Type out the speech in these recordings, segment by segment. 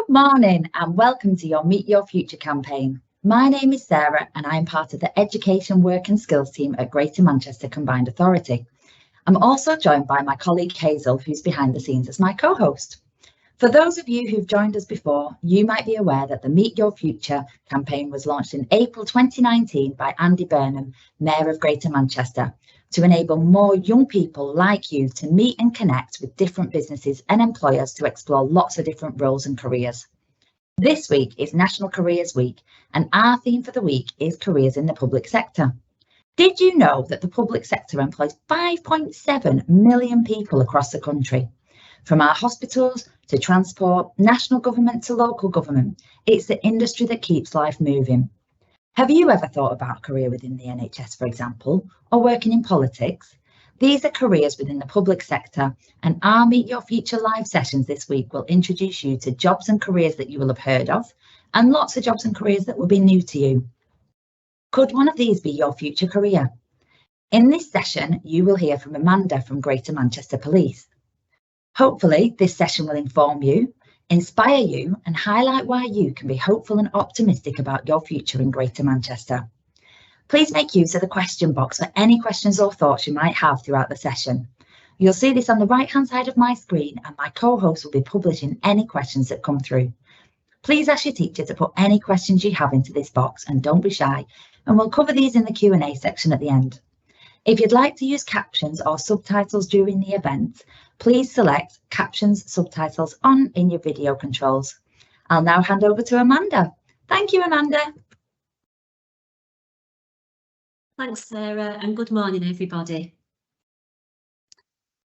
Good morning and welcome to your Meet Your Future campaign. My name is Sarah and I am part of the Education, Work and Skills team at Greater Manchester Combined Authority. I'm also joined by my colleague Hazel, who's behind the scenes as my co-host. For those of you who've joined us before, you might be aware that the Meet Your Future campaign was launched in April 2019 by Andy Burnham, Mayor of Greater Manchester, to enable more young people like you to meet and connect with different businesses and employers to explore lots of different roles and careers. This week is National Careers Week, and our theme for the week is careers in the public sector. Did you know that the public sector employs 5.7 million people across the country? From our hospitals to transport, national government to local government, it's the industry that keeps life moving. Have you ever thought about a career within the NHS, for example, or working in politics? These are careers within the public sector, and our Meet Your Future live sessions this week will introduce you to jobs and careers that you will have heard of, and lots of jobs and careers that will be new to you. Could one of these be your future career? In this session, you will hear from Amanda from Greater Manchester Police. Hopefully, this session will inform you, inspire you, and highlight why you can be hopeful and optimistic about your future in Greater Manchester. Please make use of the question box for any questions or thoughts you might have throughout the session. You'll see this on the right-hand side of my screen, and my co-host will be publishing any questions that come through. Please ask your teacher to put any questions you have into this box, and don't be shy, and we'll cover these in the Q&A section at the end. If you'd like to use captions or subtitles during the event, please select Captions Subtitles On in your video controls. I'll now hand over to Amanda. Thank you, Amanda. Thanks, Sarah, and good morning, everybody.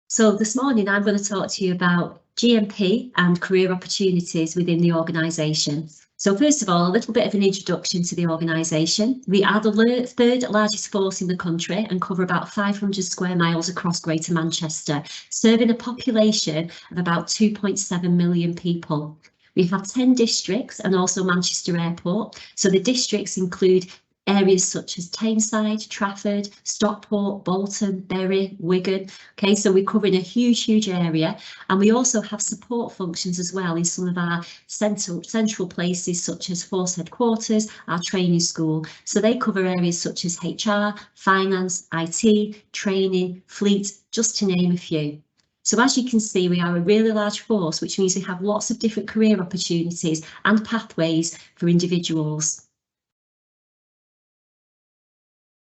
So this morning I'm going to talk to you about GMP and career opportunities within the organisation. So first of all, a little bit of an introduction to the organisation. We are the third largest force in the country and cover about 500 square miles across Greater Manchester, serving a population of about 2.7 million people. We have 10 districts and also Manchester Airport. So the districts include areas such as Tameside, Trafford, Stockport, Bolton, Bury, Wigan. Okay, so we're covering a huge area, and we also have support functions as well in some of our central places such as Force Headquarters, our training school. So they cover areas such as HR, finance, IT, training, fleet, just to name a few. So as you can see, we are a really large force, which means we have lots of different career opportunities and pathways for individuals.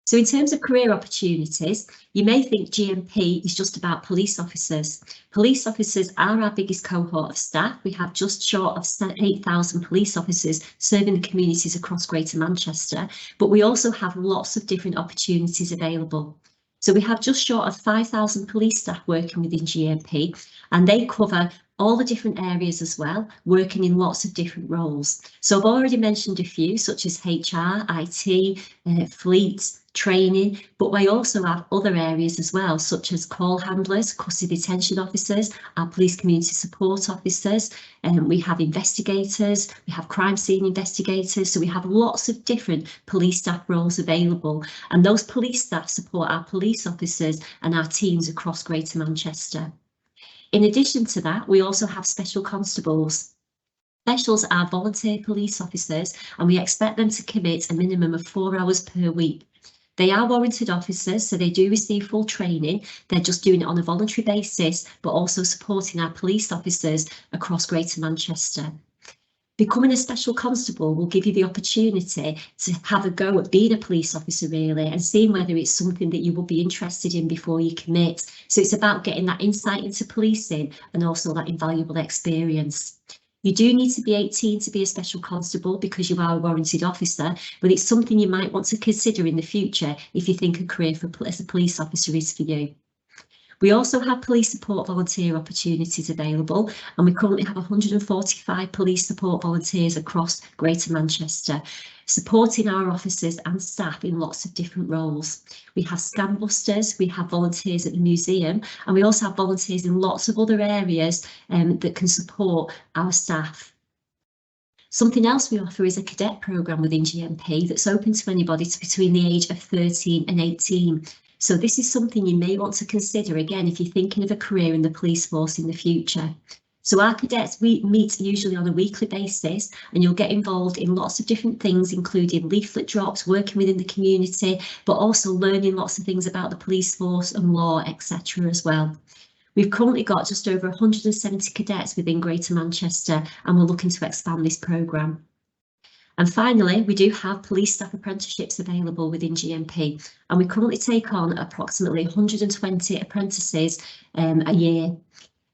So in terms of career opportunities, you may think GMP is just about police officers. Police officers are our biggest cohort of staff. We have just short of 8,000 police officers serving the communities across Greater Manchester, but we also have lots of different opportunities available. So we have just short of 5,000 police staff working within GMP, and they cover all the different areas as well, working in lots of different roles. So I've already mentioned a few, such as HR, IT, fleet, training, but we also have other areas as well, such as call handlers, custody detention officers, our police community support officers, and we have investigators, we have crime scene investigators. So we have lots of different police staff roles available, and those police staff support our police officers and our teams across Greater Manchester. In addition to that, we also have special constables. Specials are volunteer police officers, and we expect them to commit a minimum of 4 hours per week. They are warranted officers, so they do receive full training. They're just doing it on a voluntary basis, but also supporting our police officers across Greater Manchester. Becoming a special constable will give you the opportunity to have a go at being a police officer, really, and seeing whether it's something that you will be interested in before you commit. So it's about getting that insight into policing and also that invaluable experience. You do need to be 18 to be a special constable because you are a warranted officer, but it's something you might want to consider in the future if you think a career as a police officer is for you. We also have police support volunteer opportunities available, and we currently have 145 police support volunteers across Greater Manchester, supporting our officers and staff in lots of different roles. We have scam busters, we have volunteers at the museum, and we also have volunteers in lots of other areas that can support our staff. Something else we offer is a cadet programme within GMP that's open to anybody between the age of 13 and 18. So this is something you may want to consider again if you're thinking of a career in the police force in the future. So our cadets, we meet usually on a weekly basis, and you'll get involved in lots of different things, including leaflet drops, working within the community, but also learning lots of things about the police force and law, etc. as well. We've currently got just over 170 cadets within Greater Manchester, and we're looking to expand this programme. And finally, we do have police staff apprenticeships available within GMP, and we currently take on approximately 120 apprentices a year.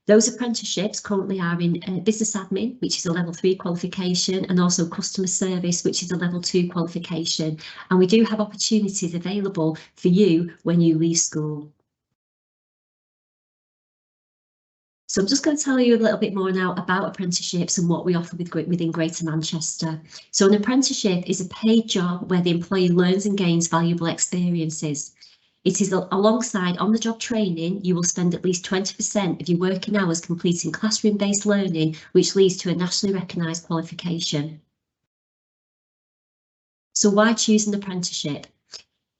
Those apprenticeships currently are in business admin, which is a level 3 qualification, and also customer service, which is a level 2 qualification. And we do have opportunities available for you when you leave school. So I'm just going to tell you a little bit more now about apprenticeships and what we offer within Greater Manchester. So an apprenticeship is a paid job where the employee learns and gains valuable experiences. It is alongside on-the-job training. You will spend at least 20% of your working hours completing classroom-based learning, which leads to a nationally recognised qualification. So why choose an apprenticeship?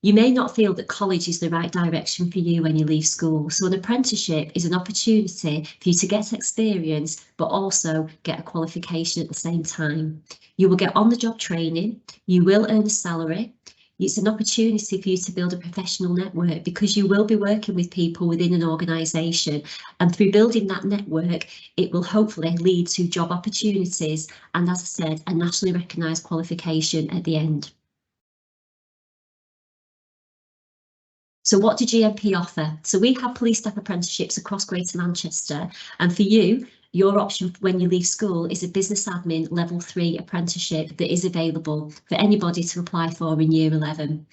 You may not feel that college is the right direction for you when you leave school. So an apprenticeship is an opportunity for you to get experience, but also get a qualification at the same time. You will get on-the-job training. You will earn a salary. It's an opportunity for you to build a professional network, because you will be working with people within an organisation, and through building that network, it will hopefully lead to job opportunities and, as I said, a nationally recognised qualification at the end. So what do GMP offer? So we have police staff apprenticeships across Greater Manchester, and for you, your option when you leave school is a business admin level 3 apprenticeship that is available for anybody to apply for in year 11.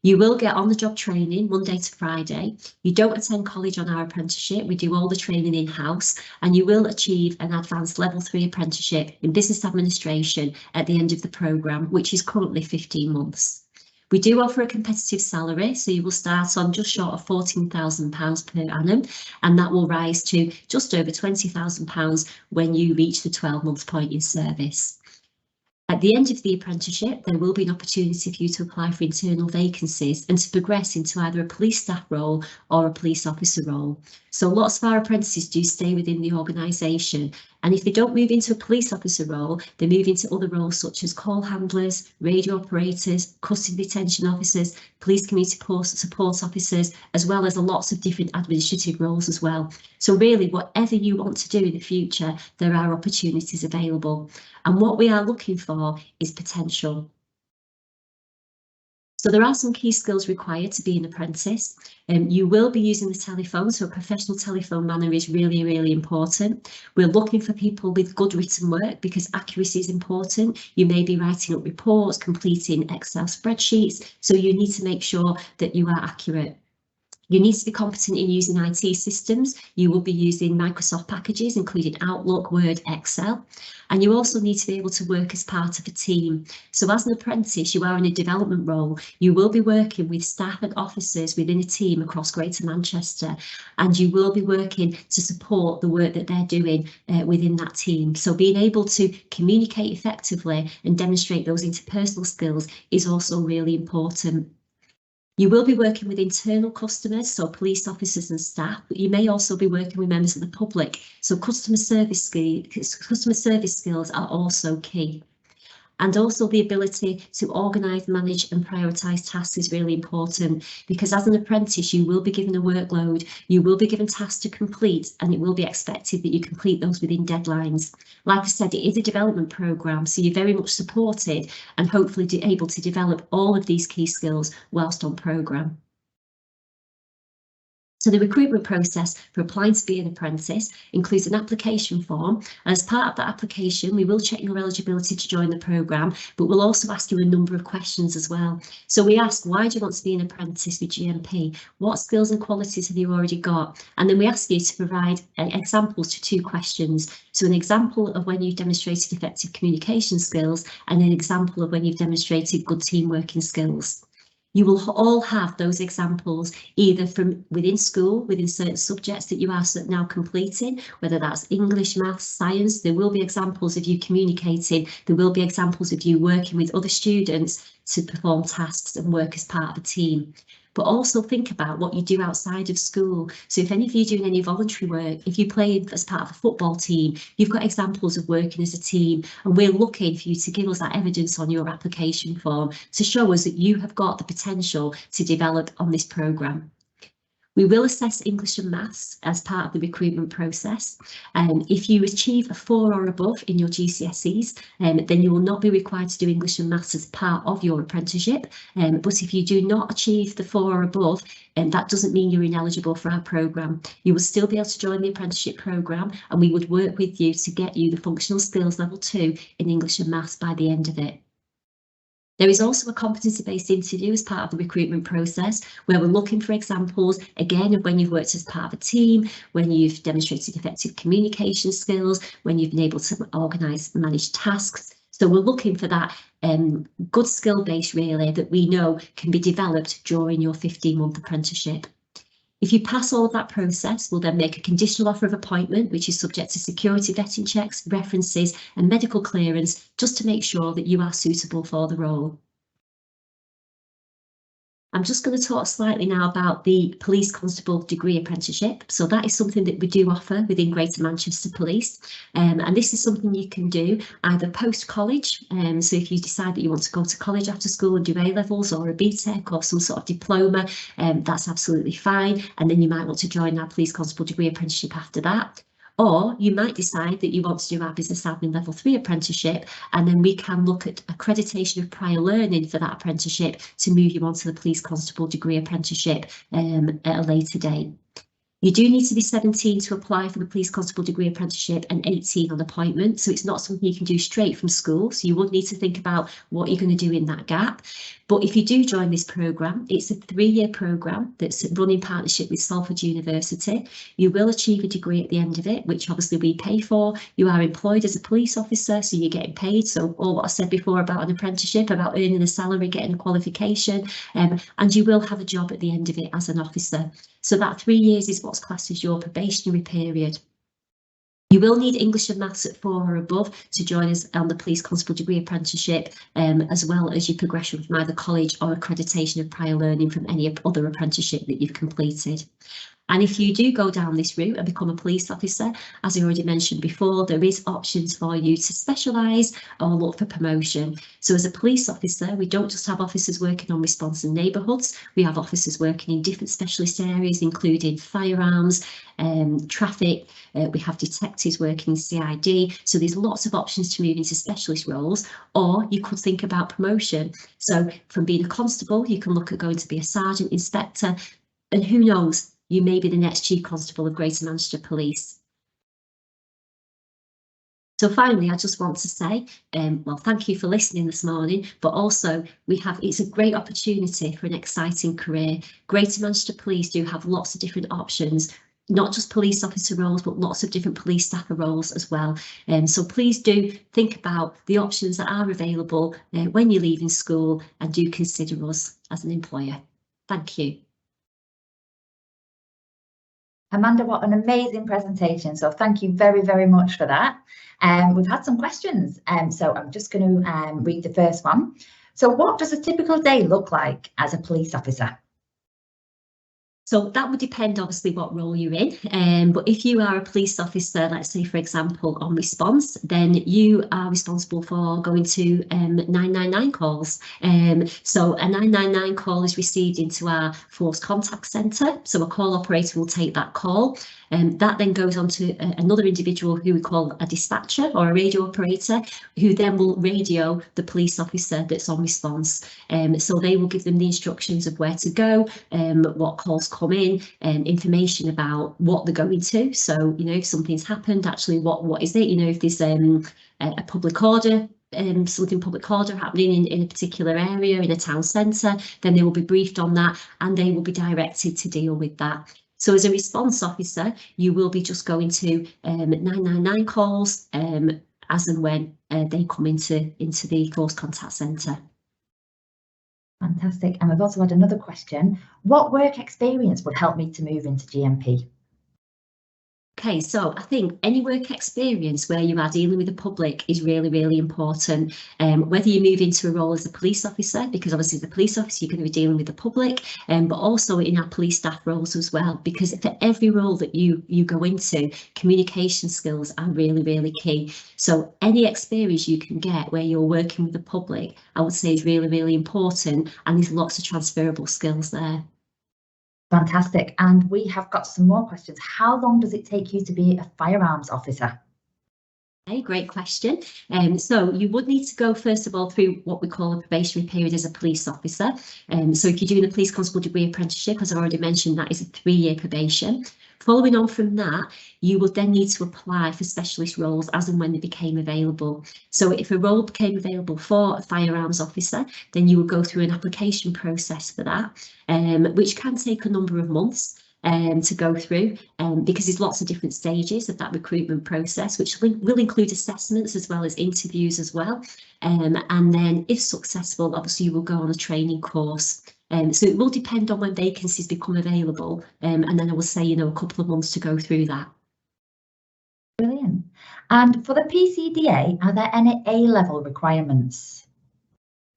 You will get on-the-job training Monday to Friday. You don't attend college on our apprenticeship. We do all the training in-house, and you will achieve an advanced level 3 apprenticeship in business administration at the end of the programme, which is currently 15 months. We do offer a competitive salary, so you will start on just short of £14,000 per annum, and that will rise to just over £20,000 when you reach the 12-month point in service. At the end of the apprenticeship, there will be an opportunity for you to apply for internal vacancies and to progress into either a police staff role or a police officer role. So lots of our apprentices do stay within the organisation, and if they don't move into a police officer role, they move into other roles such as call handlers, radio operators, custody detention officers, police community support officers, as well as lots of different administrative roles as well. So really, whatever you want to do in the future, there are opportunities available. And what we are looking for is potential. So there are some key skills required to be an apprentice. You will be using the telephone, so a professional telephone manner is really, really important. We're looking for people with good written work because accuracy is important. You may be writing up reports, completing Excel spreadsheets, so you need to make sure that you are accurate. You need to be competent in using IT systems. You will be using Microsoft packages, including Outlook, Word, Excel. And you also need to be able to work as part of a team. So as an apprentice, you are in a development role. You will be working with staff and officers within a team across Greater Manchester, and you will be working to support the work that they're doing within that team. So being able to communicate effectively and demonstrate those interpersonal skills is also really important. You will be working with internal customers, so police officers and staff, but you may also be working with members of the public. So customer service skills are also key. And also the ability to organise, manage and prioritise tasks is really important, because as an apprentice you will be given a workload, you will be given tasks to complete, and it will be expected that you complete those within deadlines. Like I said, it is a development programme, so you're very much supported and hopefully able to develop all of these key skills whilst on programme. So the recruitment process for applying to be an apprentice includes an application form, and as part of that application we will check your eligibility to join the programme, but we'll also ask you a number of questions as well. So we ask, why do you want to be an apprentice with GMP? What skills and qualities have you already got? And then we ask you to provide examples to 2 questions. So an example of when you've demonstrated effective communication skills and an example of when you've demonstrated good team working skills. You will all have those examples either from within school, within certain subjects that you are now completing, whether that's English, maths, science. There will be examples of you communicating. There will be examples of you working with other students to perform tasks and work as part of a team. but also think about what you do outside of school. So if any of you are doing any voluntary work, if you play as part of a football team, you've got examples of working as a team, and we're looking for you to give us that evidence on your application form to show us that you have got the potential to develop on this programme. We will assess English and Maths as part of the recruitment process. If you achieve a 4 or above in your GCSEs, then you will not be required to do English and Maths as part of your apprenticeship. But if you do not achieve the 4 or above, that doesn't mean you're ineligible for our programme. You will still be able to join the apprenticeship programme, and we would work with you to get you the functional skills level 2 in English and Maths by the end of it. There is also a competency-based interview as part of the recruitment process, where we're looking for examples, again, of when you've worked as part of a team, when you've demonstrated effective communication skills, when you've been able to organise and manage tasks. So we're looking for that good skill base, really, that we know can be developed during your 15-month apprenticeship. If you pass all of that process, we'll then make a conditional offer of appointment, which is subject to security vetting checks, references and medical clearance, just to make sure that you are suitable for the role. I'm just going to talk slightly now about the Police Constable Degree Apprenticeship. So that is something that we do offer within Greater Manchester Police. And this is something you can do either post-college. So if you decide that you want to go to college after school and do A-levels or a BTEC or some sort of diploma, that's absolutely fine. And then you might want to join our Police Constable Degree Apprenticeship after that. Or you might decide that you want to do our Business Admin Level 3 apprenticeship, and then we can look at accreditation of prior learning for that apprenticeship to move you on to the Police Constable Degree Apprenticeship at a later date. You do need to be 17 to apply for the Police Constable Degree Apprenticeship and 18 on appointment, so it's not something you can do straight from school, so you would need to think about what you're going to do in that gap. But if you do join this programme, it's a 3-year programme that's run in partnership with Salford University. You will achieve a degree at the end of it, which obviously we pay for. You are employed as a police officer, so you're getting paid. So all what I said before about an apprenticeship, about earning a salary, getting a qualification, and you will have a job at the end of it as an officer. So that 3 years is what's classed as your probationary period. You will need English and Maths at 4 or above to join us on the Police Constable Degree Apprenticeship, as well as your progression from either college or accreditation of prior learning from any other apprenticeship that you've completed. And if you do go down this route and become a police officer, as I already mentioned before, there is options for you to specialise or look for promotion. So as a police officer, we don't just have officers working on response and neighbourhoods, we have officers working in different specialist areas, including firearms, traffic, we have detectives working in CID. So there's lots of options to move into specialist roles, or you could think about promotion. So from being a constable, you can look at going to be a sergeant, inspector, and who knows, you may be the next Chief Constable of Greater Manchester Police. So finally, I just want to say, well, thank you for listening this morning, but also it's a great opportunity for an exciting career. Greater Manchester Police do have lots of different options, not just police officer roles, but lots of different police staffer roles as well. So please do think about the options that are available when you're leaving school, and do consider us as an employer. Thank you. Amanda, what an amazing presentation. So thank you very, very much for that. We've had some questions, so I'm just going to read the first one. So what does a typical day look like as a police officer? So that would depend, obviously, what role you're in. But if you are a police officer, let's say, for example, on response, then you are responsible for going to 999 calls. So a 999 call is received into our force contact centre. So a call operator will take that call. That then goes on to another individual who we call a dispatcher or a radio operator, who then will radio the police officer that's on response. So they will give them the instructions of where to go, what calls come in, information about what they're going to. So, you know, if something's happened, actually, what is it? You know, if there's a public order, something public order happening in a particular area, in a town centre, then they will be briefed on that, and they will be directed to deal with that. So as a response officer, you will be just going to 999 calls as and when they come into the force contact centre. Fantastic. And we've also had another question. What work experience would help me to move into GMP? Okay, so I think any work experience where you are dealing with the public is really, really important. Whether you move into a role as a police officer, because obviously as a police officer, you're going to be dealing with the public, but also in our police staff roles as well, because for every role that you go into, communication skills are really, really key. So any experience you can get where you're working with the public, I would say is really, really important. And there's lots of transferable skills there. Fantastic. And we have got some more questions. How long does it take you to be a firearms officer? Okay, great question. So you would need to go first of all through what we call a probationary period as a police officer. So if you're doing the Police Constable Degree Apprenticeship, as I already mentioned, that is a 3-year probation. Following on from that, you will then need to apply for specialist roles as and when they became available. So if a role became available for a firearms officer, then you would go through an application process for that, which can take a number of months to go through, because there's lots of different stages of that recruitment process, which will include assessments as well as interviews as well. And then if successful, obviously you will go on a training course. So it will depend on when vacancies become available. And then I will say, a couple of months to go through that. Brilliant. And for the PCDA, are there any A-level requirements?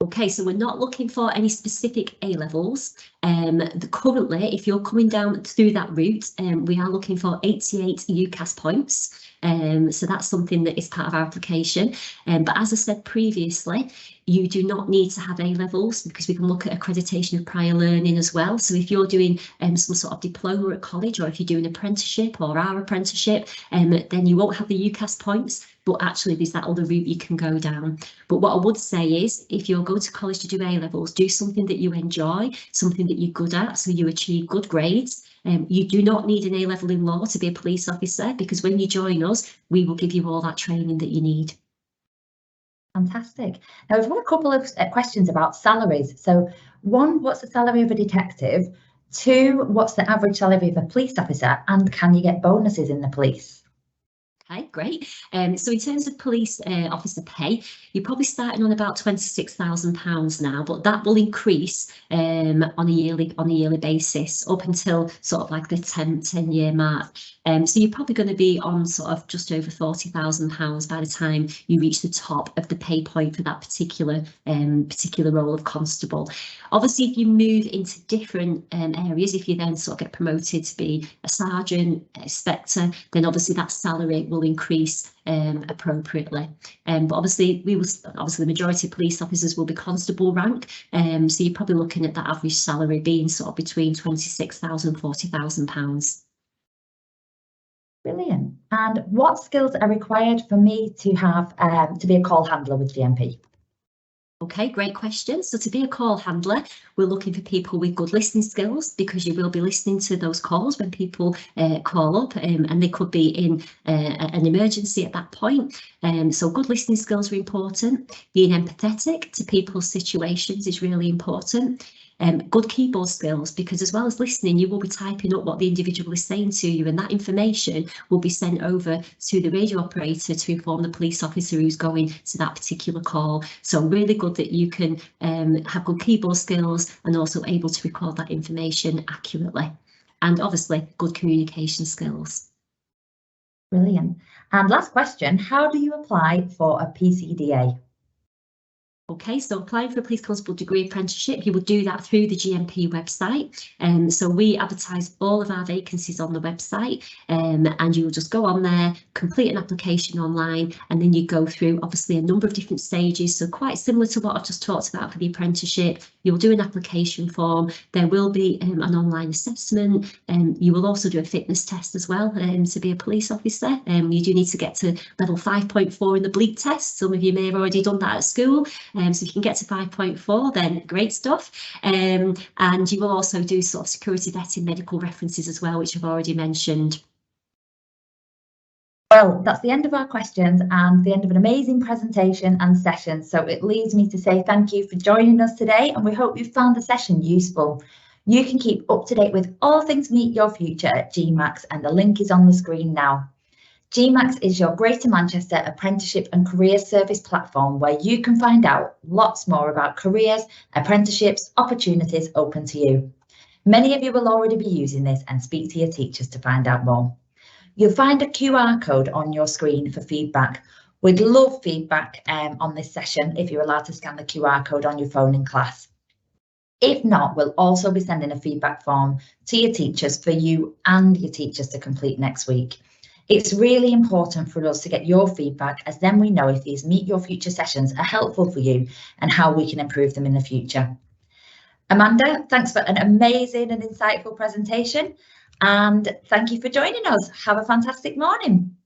Okay, so we're not looking for any specific A-levels. Currently, if you're coming down through that route, we are looking for 88 UCAS points. So that's something that is part of our application. But as I said previously, you do not need to have A-levels because we can look at accreditation of prior learning as well. So if you're doing some sort of diploma at college, or if you're doing an apprenticeship or our apprenticeship, then you won't have the UCAS points. But actually there's that other route you can go down. But what I would say is, if you're going to college to do A-levels, do something that you enjoy, something that you're good at, so you achieve good grades. You do not need an A-level in law to be a police officer, because when you join us, we will give you all that training that you need. Fantastic. Now we've got a couple of questions about salaries. So 1, what's the salary of a detective? 2, what's the average salary of a police officer? And can you get bonuses in the police? Okay, great. So in terms of police officer pay, you're probably starting on about £26,000 now, but that will increase on a yearly basis up until sort of like the 10-year mark. So you're probably going to be on sort of just over £40,000 by the time you reach the top of the pay point for that particular role of constable. Obviously, if you move into different areas, if you then sort of get promoted to be a sergeant, a inspector, then obviously that salary will increase appropriately. But obviously the majority of police officers will be constable rank, so you're probably looking at that average salary being sort of between £26,000 and £40,000. Brilliant. And what skills are required for me to have to be a call handler with GMP? Okay, great question. So to be a call handler, we're looking for people with good listening skills, because you will be listening to those calls when people call up, and they could be in an emergency at that point. So good listening skills are important. Being empathetic to people's situations is really important. Good keyboard skills, because as well as listening, you will be typing up what the individual is saying to you, and that information will be sent over to the radio operator to inform the police officer who's going to that particular call. So really good that you can have good keyboard skills and also able to record that information accurately. And obviously good communication skills. Brilliant. And last question, how do you apply for a PCDA? Okay, so applying for a Police Constable Degree Apprenticeship, you will do that through the GMP website. So we advertise all of our vacancies on the website, and you will just go on there, complete an application online, and then you go through obviously a number of different stages. So quite similar to what I've just talked about for the apprenticeship. You'll do an application form. There will be an online assessment, and you will also do a fitness test as well to be a police officer. You do need to get to level 5.4 in the bleep test. Some of you may have already done that at school. So if you can get to 5.4, then great stuff. And you will also do sort of security vetting, medical references as well, which I've already mentioned. Well, that's the end of our questions and the end of an amazing presentation and session. So it leaves me to say thank you for joining us today, and we hope you found the session useful. You can keep up to date with all things Meet Your Future at GMAX, and the link is on the screen now. GMAX is your Greater Manchester Apprenticeship and Career Service platform, where you can find out lots more about careers, apprenticeships, opportunities open to you. Many of you will already be using this, and speak to your teachers to find out more. You'll find a QR code on your screen for feedback. We'd love feedback on this session if you're allowed to scan the QR code on your phone in class. If not, we'll also be sending a feedback form to your teachers for you and your teachers to complete next week. It's really important for us to get your feedback, as then we know if these Meet Your Future sessions are helpful for you and how we can improve them in the future. Amanda, thanks for an amazing and insightful presentation, and thank you for joining us. Have a fantastic morning.